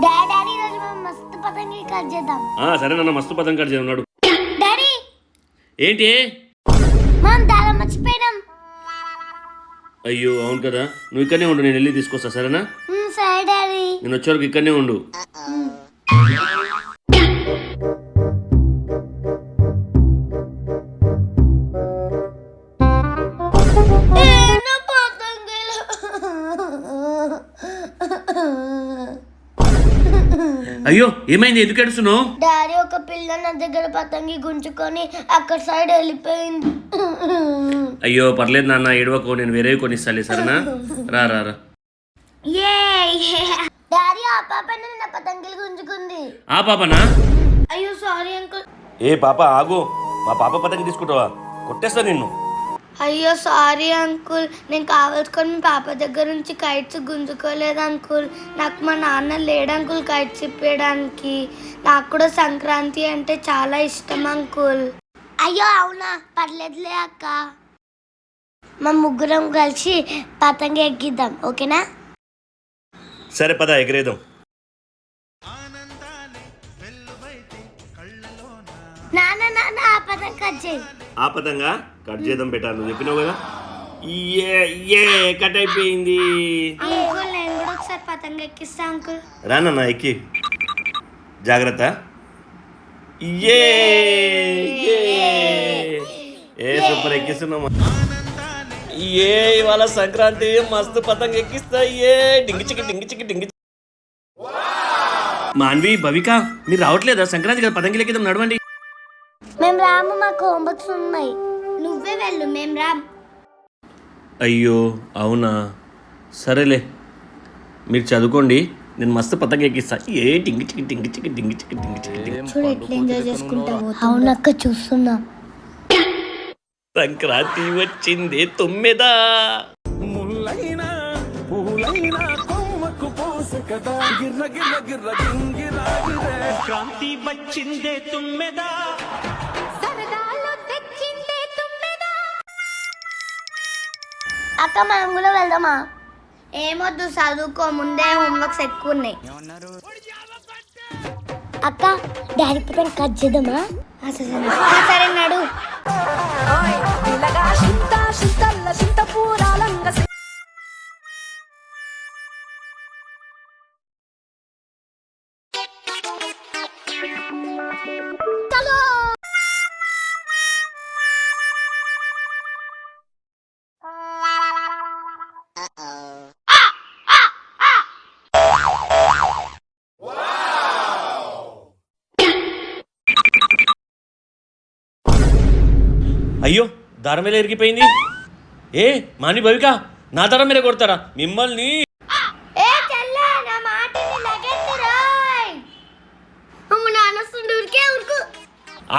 Daddy రోజు మనం మస్తు పతంగి కట్ చేద్దాం. సరే నాన్న, మస్తు పతంగి కట్ చేద్దాం. డాడీ ఏంటి? మనం దారం మర్చిపోయినాం. అయ్యో అవును కదా, నువ్వు ఇక్కడనే ఉండు, నేను వెళ్ళి తీసుకొస్తా. సరేనా? సరే డాడీ. నేను వచ్చే వరకు ఇక్కడనే ఉండు. అయ్యో ఏమైంది, ఎందుకు ఏడుస్తున్నావు? డాడీ ఒక పిల్ల నా దగ్గర పతంగి గుంజుకొని అక్కడ సైడ్ వెళ్ళిపోయింది. అయ్యో పర్లేదు నాన్న, ఏడవకు, నేను వేరేవి కొనిస్తాలే. సరేనా? రా రా రా. డాడీ ఆ పాప నా పతంగిలు గుంజుకుంది. ఆ పాపనా? అయ్యో సారీ అంకుల్. ఏ పాప ఆగు, మా పాప పతంగి తీసుకుంటావా? కొట్టేస్తా నిన్ను. అయ్యో సారీ అంకుల్, నేను కావాల్సుకొని మీ పాప దగ్గర నుంచి కైట్స్ గుంజుకోలేదు అంకుల్. నాకు మా నాన్న లేడు అంకుల్ కైట్స్ ఇప్పేయడానికి. నాకు కూడా సంక్రాంతి అంటే చాలా ఇష్టం అంకుల్. అయ్యో అవునా, పర్లేదులే అక్క. మా ముగ్గురం కలిసి పతంగి ఎక్కిద్దాం, ఓకేనా? సరే పద, ఎగరేద్దాం. నాన్న నాన్న ఆ పతంగి కట్ చేయి. ఆ పతంగా కట్ చేద్దాం బెటా, నువ్వు చెప్పినావు కదా. కట్ అయిపోయింది. అంకుల్ నేను కూడా ఒకసారి పతంగి ఎక్కిస్తా అంకుల్. రానన్నా ఎక్కి, జాగ్రత్త. సూపర్ ఎక్కిస్తున్నామా. ఇవాళ సంక్రాంతి, మస్తు పతంగ ఎక్కిస్తా. డింగి చిక్కి డింగి చిక్కి డింగి. మాన్వి, భవిక, మీరు రావట్లేదా? సంక్రాంతి కదా, పతంగి ఎక్కిద్దాం, నడవండి. మేము రాము, మాకు హోంవర్క్స్ ఉన్నాయి. నువ్వే వెళ్ళు, మేము రాము. అయ్యో అవునా, సరేలే, మీరు చదువుకోండి, నేను మస్తు పతంగ ఎక్కిస్తా. డింగి చిక్కి డింగి చిక్కి డింగి చిక్కి డింగి చిక్కి. చూడు ఎట్లా ఎంజాయ్ చేసుకుంటావు. అవునక్క చూస్తున్నా. సంక్రాంతి వచ్చింది తొమ్మిదా. ముల్లైనా పూలైనా కొమ్మకు పోసే కదా, గిర్ర గిర్ర గిర్ర గింగిరా గిరే. క్రాంతి వచ్చిందే తుమ్మెదా, సరదాలు తెచ్చిందే తుమ్మెదా. అక్క మనం కూడా వెళ్దామా? ఏమొద్దు, చదువుకో, ముందే హోంవర్క్స్ ఎక్కువ ఉన్నాయి. అక్క డాడీ పక్కన కట్ చేద్దామా? సరే నడు. అయ్యో దారం మీద ఇరిగిపోయింది. మాని భవిక, నా దారం మీద కొడతారా మిమ్మల్ని?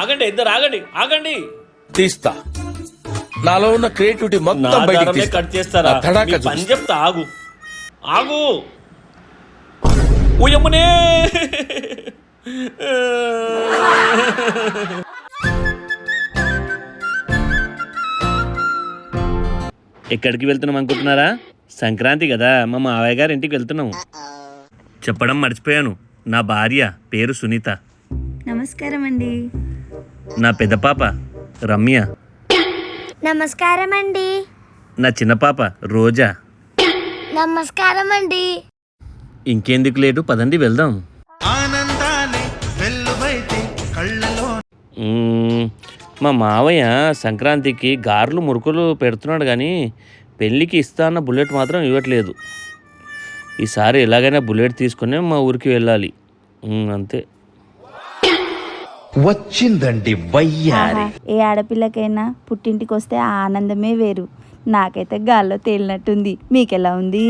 ఆగండి, ఇద్దరు ఆగండి, ఆగండి. తీస్తా, నాలో ఉన్న క్రియేటివిటీ మొత్తం బయటికి తీస్తా. కట్ చేస్తారా? పని చెప్తా, ఆగు ఆగు. ఊయమ్మనే. ఎక్కడికి వెళ్తున్నాం అనుకుంటున్నారా? సంక్రాంతి కదా, మా మావయ్య గారి ఇంటికి వెళ్తున్నాము. చెప్పడం మర్చిపోయాను, నా భార్య పేరు సునీత. నమస్కారం అండి. నా పెద్ద పాప రమ్య. నమస్కారం అండి. నా చిన్న పాప రోజా. నమస్కారం అండి. ఇంకెందుకు లేటు, పదండి వెళ్దాం. మా మావయ్య సంక్రాంతికి గారెలు మురుకులు పెడుతున్నాడు, కానీ పెళ్ళికి ఇస్తా అన్న బుల్లెట్ మాత్రం ఇవ్వట్లేదు. ఈసారి ఎలాగైనా బుల్లెట్ తీసుకుని మా ఊరికి వెళ్ళాలి, అంతే. వచ్చిందండి వయ్యారి. ఏ ఆడపిల్లకైనా పుట్టింటికి వస్తే ఆ ఆనందమే వేరు. నాకైతే గాల్లో తేలినట్టుంది. మీకెలా ఉంది?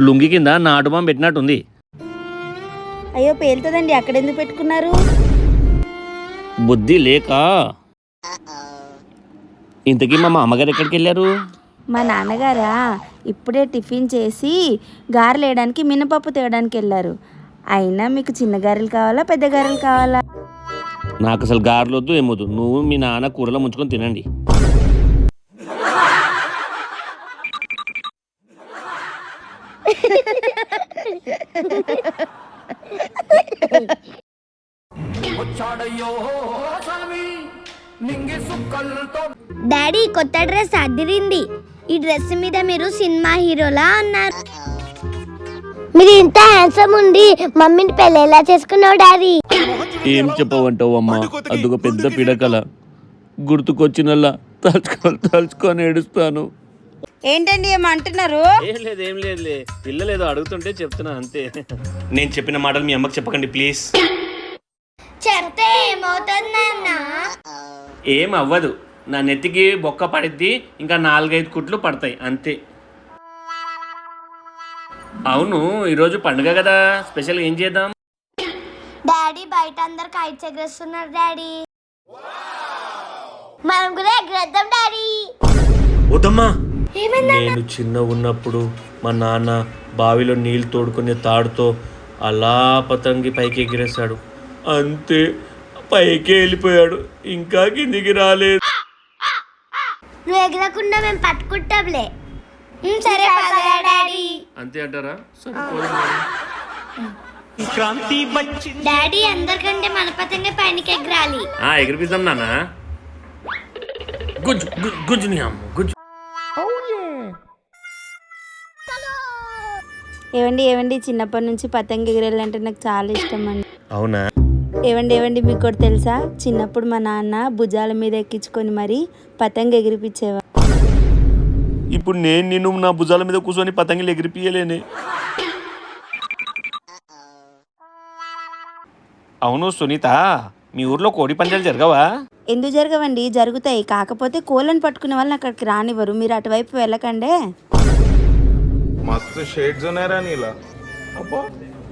లుంగి కింద నాటుబాం పెట్టినట్టుంది. అయ్యో పేలుతుందండి, అక్కడెందుకు పెట్టుకున్నారు? బుద్ధి లేక. ఇంతకీ మా అమ్మగారు ఎక్కడికి వెళ్ళారు? మా నాన్నగారా ఇప్పుడే టిఫిన్ చేసి గారెలు వేయడానికి మినపప్పు తేయడానికి వెళ్ళారు. అయినా మీకు చిన్న గారెలు కావాలా, పెద్ద గారెలు కావాలా? నాకు అసలు గారెలు వద్దు, ఏమొద్దు. నువ్వు మీ నాన్న కూరలో ముంచుకొని తినండి. డాడీ కొత్త డ్రెస్ అదిరింది. ఈ డ్రెస్ మీద మీరు సినిమా హీరోలా ఉన్నారు. మీరు ఇంత హ్యాండ్సమ్ ఉండి మమ్మీని పెళ్ళి ఎలా చేసుకున్నావు డాడీ? ఏం చెప్పవంటావు అమ్మా, అదొక పెద్ద పిడకల. గుర్తుకొచ్చినల్లా తలుచుకొని ఏడుస్తాను. ఏంటండి ఏమంటున్నారు? ఏం లేదులే, పిల్లలు ఏదో అడుగుతుంటే చెప్తున్నా అంతే. నేను చెప్పిన మాటలు మీ అమ్మకి చెప్పకండి ప్లీజ్. చెప్తే ఏమవుతుందన్నా? ఏం అవ్వదు, నా నెత్తికి బొక్క పడిద్ది, ఇంకా 4-5 కుట్లు పడతాయి అంతే. అవును, ఈరోజు పండుగ కదా, స్పెషల్ ఏం చేద్దాం? డాడీ బయట అందరు కైట్స్ ఎగరేస్తున్నారు డాడీ, మనం కూడా ఎగరేద్దాం డాడీ. వద్దమ్మా, నేను చిన్న ఉన్నప్పుడు మా నాన్న బావిలో నీళ్ళు తోడుకునే తాడుతో అలా పతంగి పైకి ఎగిరేశాడు, అంతే పైకి వెళ్ళిపోయాడు, ఇంకా కిందికి రాలేదు. నువ్వు ఎగరకుండా మేము పట్టుకుంటాంలే. సరే డాడీ. అంతే అంటారా? డాడీ అందరికంటే మన పతంగా పైనకి ఎగరాలి. ఎగిరిపిస్తాం నాన్న. గుజ్జు గుజ్జు నీ అమ్మ గుజ్జు. ఏవండి చిన్నప్పటి నుంచి పతంగి ఎగిరేయాలంటే నాకు చాలా ఇష్టం అండి. అవునా? ఏవండి మీకు కూడా తెలుసా, చిన్నప్పుడు మా నాన్న భుజాల మీద ఎక్కించుకొని మరి పతంగి ఎగిరిపించేవా. ఇప్పుడు నేను నా భుజాల మీద కూర్చొని పతంగిలు ఎగిరిపియలేనే. అవును సునీత, మీ ఊర్లో కోడి పందాలు జరగవా? ఎందుకు జరగవండి, జరుగుతాయి. కాకపోతే కోళ్ళని పట్టుకునే వాళ్ళని అక్కడికి రానివ్వరు. మీరు అటువైపు వెళ్ళకండే. మస్తు షేడ్స్ ఉన్నారా నీలా.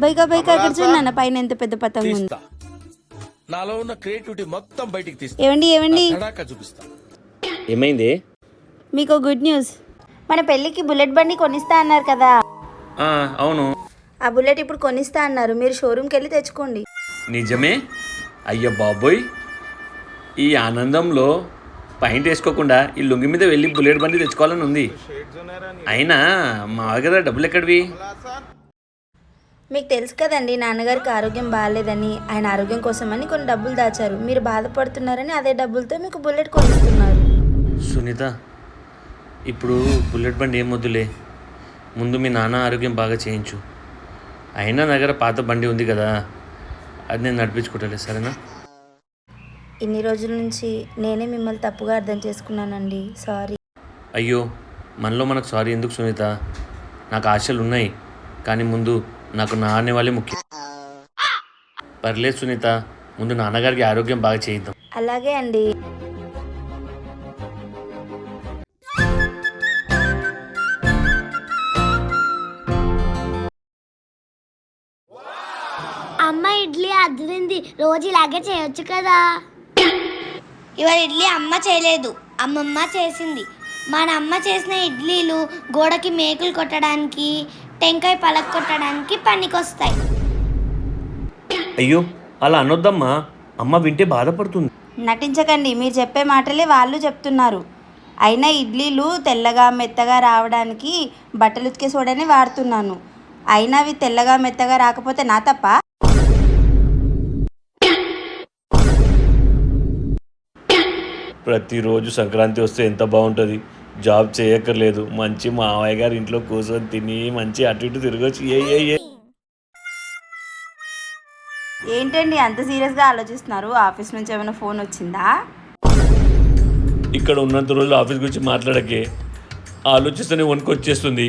బైకా అక్కడ చూడన్న పైన ఎంత పెద్ద పతంగి ఉంది. నాలో ఉన్న క్రియేటివిటీ మొత్తం బయటికి తీస్తా. ఏవండి చూపిస్తా. ఏమైంది? మీకు గుడ్ న్యూస్. మన పెళ్ళికి బుల్లెట్ బండి కొనిస్తా అన్నారు కదా. అవును. ఆ బుల్లెట్ ఇప్పుడు కొనిస్తా అన్నారు. మీరు షోరూమ్కి వెళ్ళి తెచ్చుకోండి. నిజమే? అయ్యో బాబోయ్, ఈ ఆనందంలో పైంట్ వేసుకోకుండా ఈ లుంగి మీద వెళ్ళి బుల్లెట్ బండి తెచ్చుకోవాలని ఉంది. అయినా మా దగ్గర డబ్బులు ఎక్కడివి? మీకు తెలుసు కదండి, నాన్నగారికి ఆరోగ్యం బాగాలేదని, ఆయన ఆరోగ్యం కోసమని కొన్ని డబ్బులు దాచారు. మీరు బాధపడుతున్నారని అదే డబ్బులతో మీకు బుల్లెట్ కొనిస్తున్నారు. సునీత, ఇప్పుడు బుల్లెట్ బండి ఏం వద్దులే, ముందు మీ నాన్న ఆరోగ్యం బాగా చేయించు. అయినా నా దగ్గర పాత బండి ఉంది కదా, అది నేను నడిపించుకుంటలే, సరేనా? ఇన్ని రోజుల నుంచి నేనే మిమ్మల్ని తప్పుగా అర్థం చేసుకున్నానండి, సారీ. అయ్యో, మనలో మనకు సారీ ఎందుకు సునీత? నాకు ఆశలు ఉన్నాయి, కానీ ముందు నాకు నా అనేవాళ్ళే ముఖ్యం. పర్లేదు సునీత, ముందు నాన్నగారికి ఆరోగ్యం బాగా చేయిద్దాం. అలాగే అండి. అమ్మ ఇడ్లీ అదిరింది, రోజు ఇలాగే చేయొచ్చు కదా. ఇవాళ ఇడ్లీ అమ్మ చేయలేదు, అమ్మమ్మ చేసింది. మన అమ్మ చేసిన ఇడ్లీలు గోడకి మేకులు కొట్టడానికి, టెంకాయ పలక కొట్టడానికి పనికొస్తాయి. అయ్యో, అలా అనొద్దమ్మా, అమ్మ వింటే బాధపడుతుంది. నటించకండి, మీరు చెప్పే మాటలే వాళ్ళు చెప్తున్నారు. అయినా ఇడ్లీలు తెల్లగా మెత్తగా రావడానికి బట్టలు ఉతికే సోడానే వాడుతున్నాను. అయినా అవి తెల్లగా మెత్తగా రాకపోతే నా తప్ప? ప్రతిరోజు సంక్రాంతి వస్తే ఎంత బాగుంటుంది. జాబ్ చేయక్కర్లేదు, మంచి మావయ్య గారి ఇంట్లో కూర్చొని తిని మంచి అటు ఇటు తిరగచ్చు. ఏంటండి అంత సీరియస్గా ఆలోచిస్తున్నారు? ఆఫీస్ నుంచి ఏమైనా ఫోన్ వచ్చిందా? ఇక్కడ ఉన్నంత రోజులు ఆఫీస్ గురించి మాట్లాడకే, ఆలోచిస్తేనే వణుకొచ్చేస్తుంది.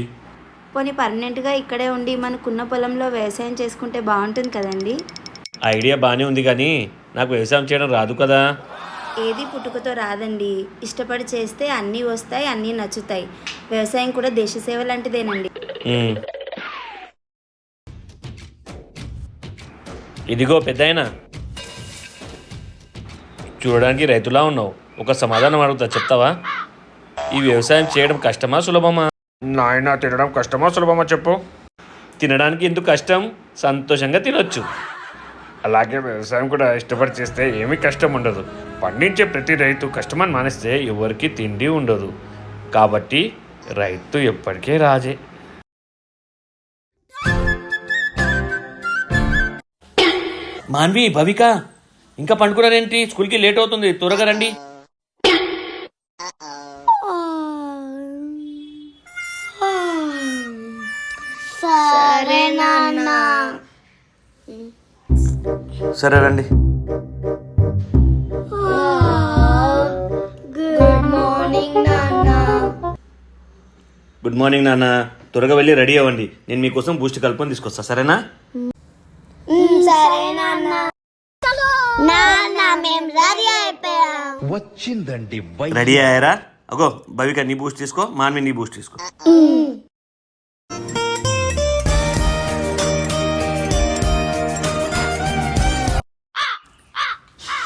పోనీ పర్మనెంట్గా ఇక్కడే ఉండి మనకున్న పొలంలో వ్యవసాయం చేసుకుంటే బాగుంటుంది కదండి. ఐడియా బాగానే ఉంది, కానీ నాకు వ్యవసాయం చేయడం రాదు కదా. ఏది పుట్టుకతో రాదండి, ఇష్టపడి చేస్తే అన్నీ వస్తాయి, అన్నీ నచ్చుతాయి. వ్యవసాయం కూడా దేశ సేవ లాంటిదేనండి. ఇదిగో పెద్దాయన, చూడడానికి రైతులా ఉన్నావు, ఒక సమాధానం అడుగుతా, చెప్తావా? ఈ వ్యవసాయం చేయడం కష్టమా సులభమా? నాయన, తినడం కష్టమా సులభమా చెప్పు. తినడానికి ఎందుకు కష్టం, సంతోషంగా తినొచ్చు. అలాగే వ్యవసాయం కూడా ఇష్టపడి చేస్తే ఏమీ కష్టం ఉండదు. పండించే ప్రతి రైతు కష్టమని మానేస్తే ఎవరికి తిండి ఉండదు. కాబట్టి రైతు ఎప్పటికీ రాజే. మాన్వి, భవిక ఇంకా పండుకున్నారేంటి? స్కూల్కి లేట్ అవుతుంది, త్వరగా రండి. సరే నాన్న. సరే రండి. గుడ్ మార్నింగ్ నాన్న. గుడ్ మార్నింగ్ నాన్న. త్వరగా వెళ్ళి రెడీ అవ్వండి, నేను మీకోసం బూస్ట్ కలుపుకొని తీసుకొస్తా, సరేనా? సరే నాన్న. నాన్న మేము రెడీ అయిపోయాం. వచ్చిందండి రెడీ అయ్యారా? అగో భవిక నీ బూస్ట్ తీసుకో, మాన్వి నీ బూస్ట్ తీసుకో.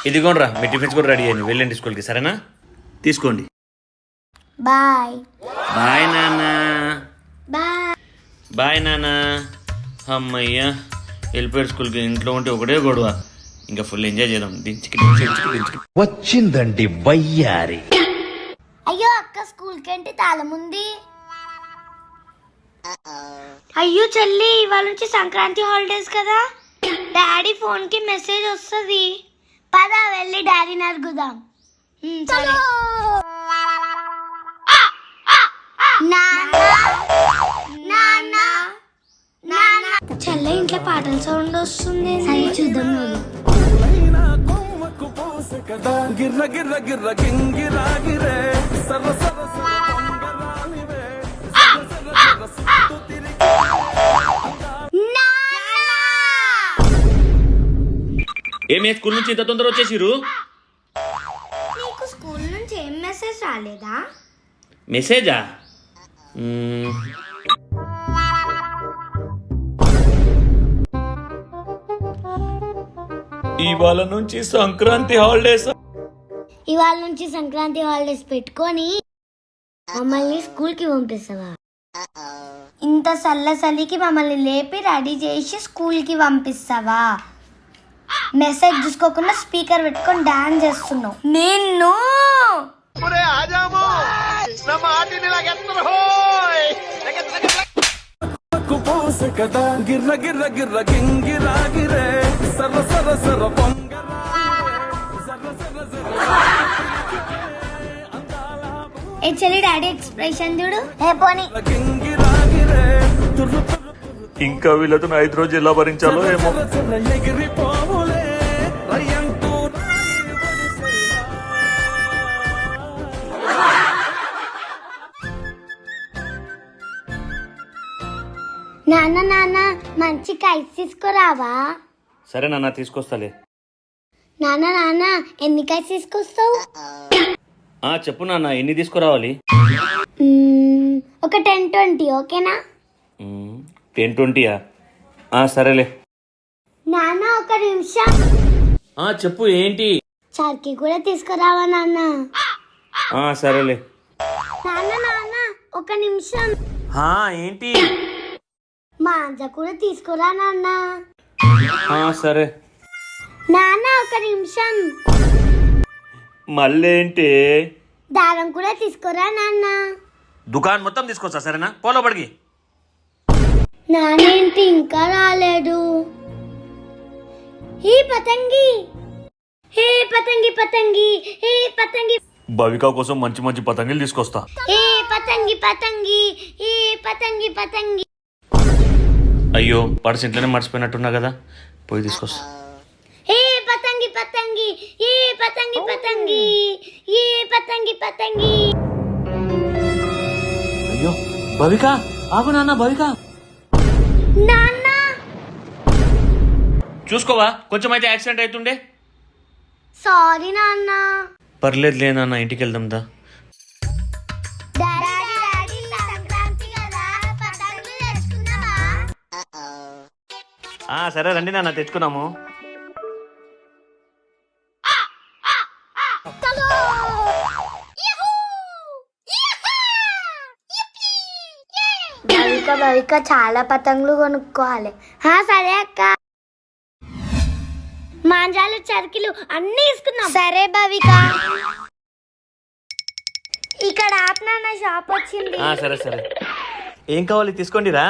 ఇదిగోండ్రా, మీ టిఫిన్స్ కూడా రెడీ అయ్యింది, వెళ్ళండి స్కూల్కి, సరేనా? తీసుకోండి. బాయ్. బాయ్ నాన్న. బాయ్. బాయ్ నాన్న. అమ్మయ్యా వెళ్ళిపోయారు స్కూల్కి. ఇంట్లో ఉంటే ఒకటే గొడవ, ఇంకా ఫుల్ ఎంజాయ్ చేద్దాం. దించుకి దించుకి దించుకి. వచ్చిందండి వయ్యారి. అయ్యో అక్క స్కూల్కి ఏంటి తాళం ఉంది? అయ్యో చెల్లి, ఇవాళ నుంచి సంక్రాంతి హాలిడేస్ కదా, డాడీ ఫోన్ కి మెసేజ్ వస్తుంది. పద వెళ్ళి డాడీని అడుగుదాం. సరే. చెల్లె ఇంట్లో పాటల సౌండ్ వస్తుంది. సరే చూద్దాం. గిర్ర గిర్ర గిర్ర గింగిరా గిరే సర సర ఏమే స్కూల్ నుంచి ఇంత తొందర వచ్చేసిరు? నీకు స్కూల్ నుంచి ఏం మెసేజ్ రాలేదా? మెసేజా? ఇవాళ నుంచి సంక్రాంతి హాలిడేస్. ఇవాళ నుంచి సంక్రాంతి హాలిడేస్ పెట్టుకొని మమ్మల్ని స్కూల్ కి పంపిస్తావా? ఇంత చల్లకి మమ్మల్ని లేపి రెడీ చేసి స్కూల్ కి పంపిస్తావా? మెసేజ్ చూసుకోకుండా స్పీకర్ పెట్టుకొని డాన్స్ చేస్తున్నావు. నిన్ను గిర్ర గిర్ర గిర్ర గింగిరా గిరే సర సర సర పొంగరా సర సర సర. ఏ చెల్లి డాడీ ఎక్స్ప్రెషన్ చూడు. ఏ పోనీ. గింగిరా గిరే తుర్రు ఇంకా వీళ్ళతో 5 రోజులు ఎలా భరించాలో ఏమో. ఎగిరిపోవులే రయ్యంటూ నాన్న నాన్న మంచి కైట్స్ తీసుకురావా? సరే నాన్న, తీసుకొస్తాలే. నాన్న నాన్న ఎన్ని కైట్స్ తీసుకొస్తావు? చెప్పు నాన్న, ఎన్ని తీసుకురావాలి? ఒక 10-20 ఓకేనా? 10-20? సరేలే. నాన్న ఒక నిమిషం. చెప్పు, ఏంటి? చర్కి కూడా తీసుకురావా నాన్న? సరేలే. నాన్న నాన్న ఒక నిమిషం. ఏంటి? మాంజా కూడా తీసుకురా నాన్న. సరే. నాన్న ఒక నిమిషం. మళ్ళేంటి? దారం కూడా తీసుకురా నాన్న. దుకాణం మొత్తం తీసుకొస్తా, సరేనా? పోలో పడికి. నానేంటి ఇంకా రాలేడు? హే పతంగి, హే పతంగి పతంగి, హే పతంగి. భవిక కోసం మంచి మంచి పతంగిలు తీసుకొస్తా. హే పతంగి పతంగి, హే పతంగి పతంగి. అయ్యో, పర్స్ ఇంట్లోనే మర్చిపోయినట్టున్నా కదా, పోయి తీసుకొస్తా. హే పతంగి పతంగి, హే పతంగి పతంగి, హే పతంగి పతంగి. అయ్యో భవిక, ఆగు నాన్న. భవిక నాన్న చూసుకోవా, కొంచెం అయితే యాక్సిడెంట్ అవుతుండే. సారీ నాన్న. పర్లేదులే నాన్న, ఇంటికి వెళ్దాం దా. సంక్రాంతి కదా, పతంగులు తెచ్చుకుందామా? సరే రండి నాన్న, తెచ్చుకున్నాము. భవిక చాలా పతంగులు కొనుక్కోవాలి. సరే అక్క. మాంజాలు చర్కిలు అన్ని తీసుకుందాం. సరే భవిక. ఇక్కడ ఆపనా షాప్ వచ్చింది. సరే సరే. ఏం కావాలి తీసుకోండిరా.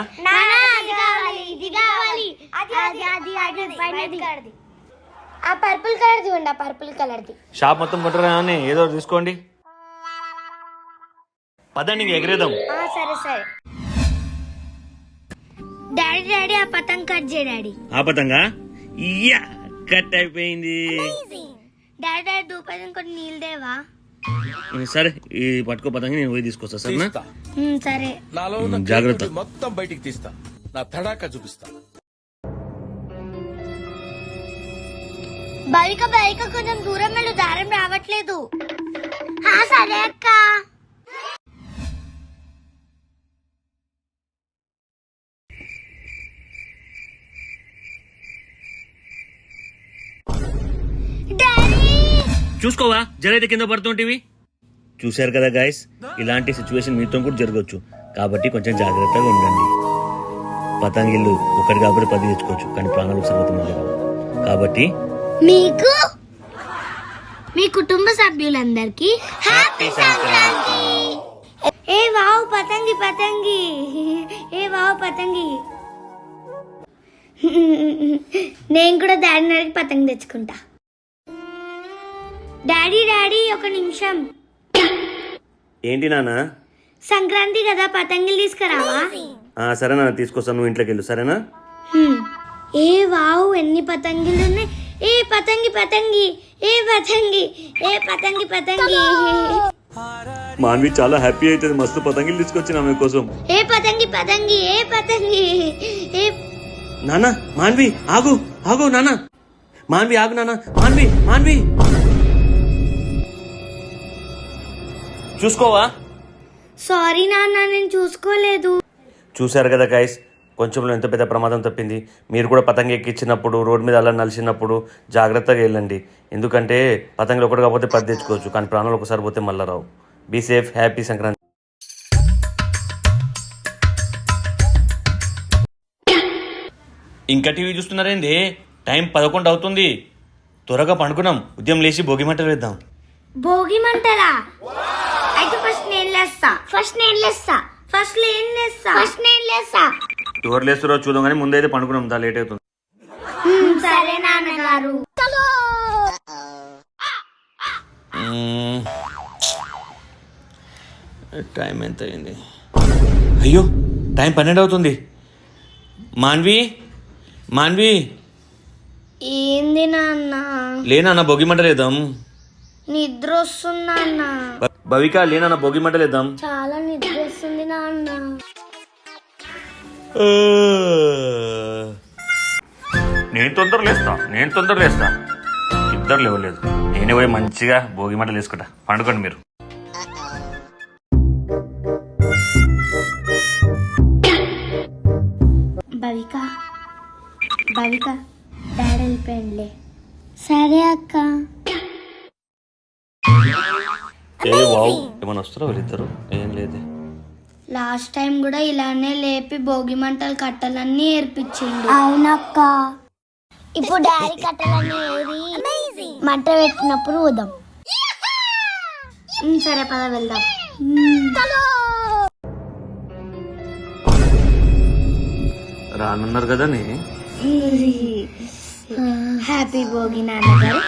ఆ పర్పుల్ కలర్ది ఉండి ఆ పర్పుల్ కలర్ది. షాప్ మొత్తం కొంటారా అని ఏదో ఒకటి తీసుకోండి. పదండి ఇంక ఎగరేద్దాం. సరే సరే. డాడీ ఆ పతంగ్ కట్ చేయ డాడీ. ఆ పతంగా ఇయ్యా కట్ అయిపోయింది. డాడీ దూపది కొన్ని నీళ్ళు దేవా. సరే ఈ పట్టుకో పతంగి నేను పోయి తీసుకొస్తా సరేనా? సరే. నాలో ఉన్న జాగ్రత్త. creativity మొత్తం బయటికి తీస్తా, నా తడాక చూపిస్తా. బైక కొంచెం దూరం వెళ్ళు, దారం రావట్లేదు. సరే అక్క. చూసుకోవా జరైతే కింద పడుతుంటివి. చూశారు కదా గాయస్, ఇలాంటి సిచ్యువేషన్ మీతో కూడా జరగవచ్చు. కాబట్టి కొంచెం జాగ్రత్తగా ఉండండి. పతంగిళ్ళు ఒకటి కాబట్టి 10 తెచ్చుకోవచ్చు, కానీ ప్రాణాలకు సర్వతం ఉండదు. కాబట్టి మీకు మీ కుటుంబ సభ్యులందరికీ హ్యాపీ సంక్రాంతి. ఏ వావ్ పతంగి పతంగి, ఏ వావ్ పతంగి. నేను కూడా డాడీని అడిగి పతంగి తెచ్చుకుంటా. డాడీ ఒక నిమిషం. ఏంటి నాన్న? సంక్రాంతి కదా, పతంగిలు తీసుకురావా? సరే నాన్న తీసుకొస్తాను, నువ్వు ఇంట్లోకి వెళ్ళు సరేనా? ఏ వావ్ ఎన్ని పతంగిలు ఉన్నాయి. ఏ పతంగి పతంగి, ఏ పతంగి, ఏ పతంగి పతంగి. మాన్వి చాలా హ్యాపీ అవుతుంది, మస్తు పతంగిలు తీసుకొచ్చిన ఆమె కోసం. ఏ పతంగి పతంగి, ఏ పతంగి, ఏ. నాన్న మాన్వి ఆగు ఆగు, నాన్న మాన్వి ఆగు, నాన్న మాన్వి చూసుకోవా. సారీ నాన్న, నేను చూసుకోలేదు. చూశారు కదా గైస్, కొంచెంలో ఎంత పెద్ద ప్రమాదం తప్పింది. మీరు కూడా పతంగి ఎక్కించినప్పుడు రోడ్డు మీద అలా నలిచినప్పుడు జాగ్రత్తగా వెళ్ళండి. ఎందుకంటే పతంగులు ఒకటి కాకపోతే 10 తెచ్చుకోవచ్చు, కానీ ప్రాణాలు ఒకసారి పోతే మళ్ళీ రావు. Be safe. హ్యాపీ సంక్రాంతి. ఇంకా టీవీ చూస్తున్నారేంది? టైం 11 అవుతుంది. త్వరగా పండుకున్నాం, ఉదయం లేచి భోగి మంటలు వేద్దాం. భోగి మంటలా? అయితే ఫస్ట్ నేను లేస్తా. ఎవరు లేస్తారో చూద్దాం, కానీ ముందైతే పండుకున్నాం, దా లేట్ అవుతుంది. సరే నాన్నగారు. టైం ఎంత అయింది? అయ్యో టైం 12 అవుతుంది. మాన్వి ఏంది నాన్న? లేనా భోగి మంటలు వేద్దాం. నిద్ర వస్తుంది నాన్న. భవిక లేనా భోగి మంటలు వేద్దాం. చాలా నిద్ర వస్తుంది నాన్న. నేను తొందర లేస్తా. ఇద్దరు లేవలేదు, నేనే పోయి మంచిగా భోగి మంటలు వేసుకుంటా. పండుకోండి మీరు. భవిక డాడీ వెళ్ళిపోయిందిలే. సరే అక్క. వావ్ ఏమన్నా వస్తారో వీళ్ళిద్దరు? ఏం లేదే. లాస్ట్ టైం కూడా ఇలానే లేపి భోగి మంటలు కట్టలన్నీ ఏర్పించిండు. అవునక్క. ఇప్పుడు డాడీ కట్టలన్నీ ఏరి మంట పెట్టినప్పుడు ఊదాం. సరే పద వెళ్దాం. రానున్నారు కదా. హ్యాపీ భోగి నాన్నగారు.